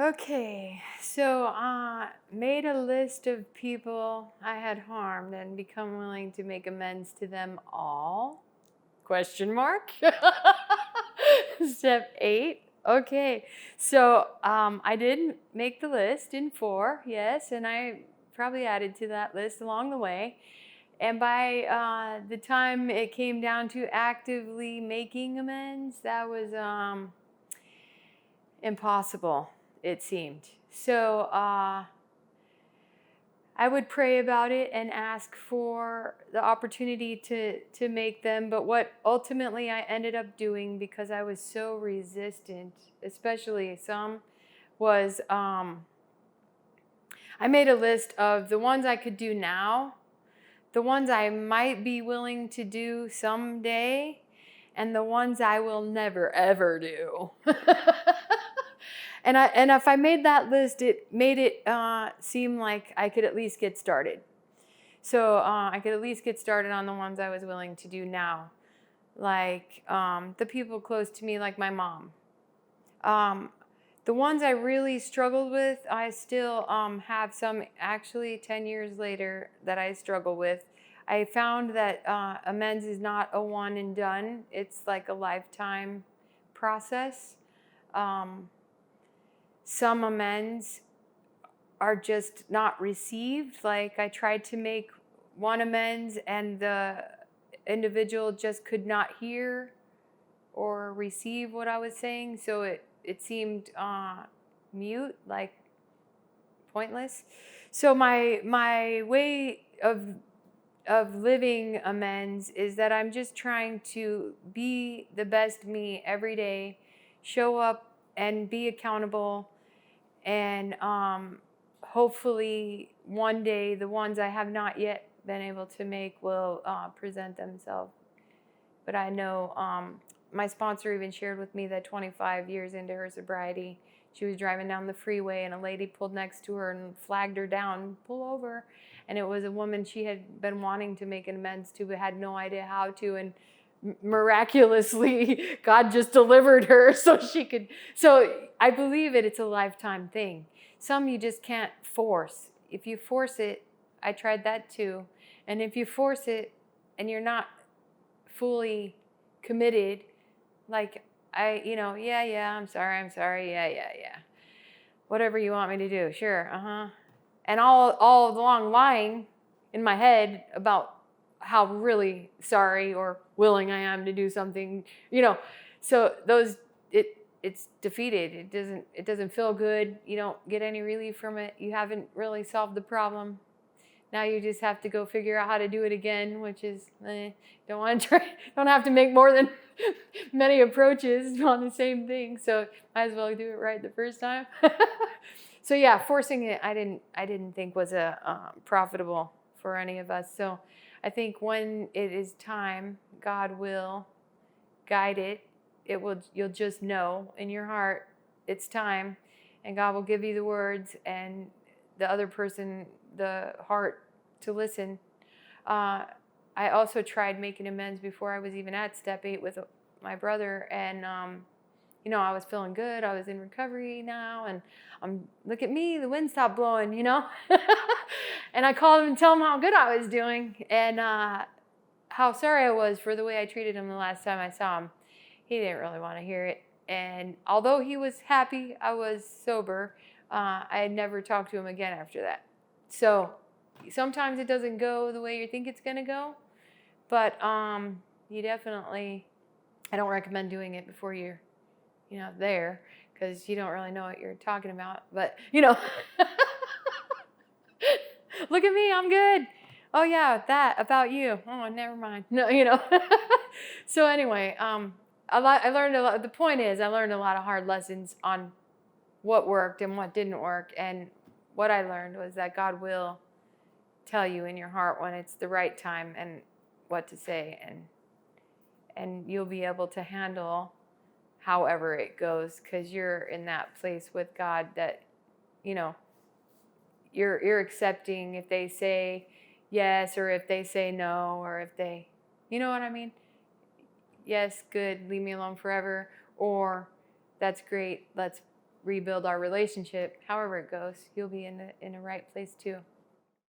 Okay, so made a list of people I had harmed and become willing to make amends to them all. Question mark. Step 8. Okay, so I did make the list in 4, yes, and I probably added to that list along the way. And by the time it came down to actively making amends, that was impossible, it seemed. So I would pray about it and ask for the opportunity to make them. But what ultimately I ended up doing, because I was so resistant, especially some, was I made a list of the ones I could do now, the ones I might be willing to do someday, and the ones I will never, ever do. And if I made that list, it made it seem like I could at least get started. So I could at least get started on the ones I was willing to do now, like the people close to me, like my mom. The ones I really struggled with, I still have some, actually 10 years later, that I struggle with. I found that amends is not a one and done. It's like a lifetime process. Some amends are just not received. Like I tried to make one amends and the individual just could not hear or receive what I was saying. So it seemed mute, like pointless. So my way of living amends is that I'm just trying to be the best me every day, show up and be accountable, and hopefully one day the ones I have not yet been able to make will present themselves. But I know my sponsor even shared with me that 25 years into her sobriety, she was driving down the freeway and a lady pulled next to her and flagged her down, pull over. And it was a woman she had been wanting to make an amends to, but had no idea how to. And miraculously, God just delivered her so she could. So I believe it's a lifetime thing. Some you just can't force. If you force it, I tried that too. And if you force it and you're not fully committed, like yeah, I'm sorry, yeah. Whatever you want me to do, sure, And all along lying in my head about how really sorry or willing I am to do something, So it's defeated. It doesn't feel good. You don't get any relief from it. You haven't really solved the problem. Now you just have to go figure out how to do it again, which is don't want to try. Don't have to make more than many approaches on the same thing. So might as well do it right the first time. So yeah, forcing it, I didn't think was profitable for any of us. So I think when it is time, God will guide it. You'll just know in your heart it's time, and God will give you the words and the other person the heart to listen. I also tried making amends before I was even at step 8 with my brother, and I was feeling good. I was in recovery now, and look at me, the wind stopped blowing, And I called him and tell him how good I was doing and how sorry I was for the way I treated him the last time I saw him. He didn't really want to hear it, and although he was happy I was sober, I had never talked to him again after that. So sometimes it doesn't go the way you think it's going to go, but you definitely, I don't recommend doing it before you're there, because you don't really know what you're talking about. But look at me, I'm good. Oh yeah, that about you. Oh, never mind. No, So anyway, I learned a lot. The point is, I learned a lot of hard lessons on what worked and what didn't work. And what I learned was that God will tell you in your heart when it's the right time and what to say, and you'll be able to handle however it goes, because you're in that place with God that you're accepting if they say yes or if they say no, or if they, you know what I mean? Yes, good, leave me alone forever, or that's great, let's rebuild our relationship, however it goes, you'll be in the right place too.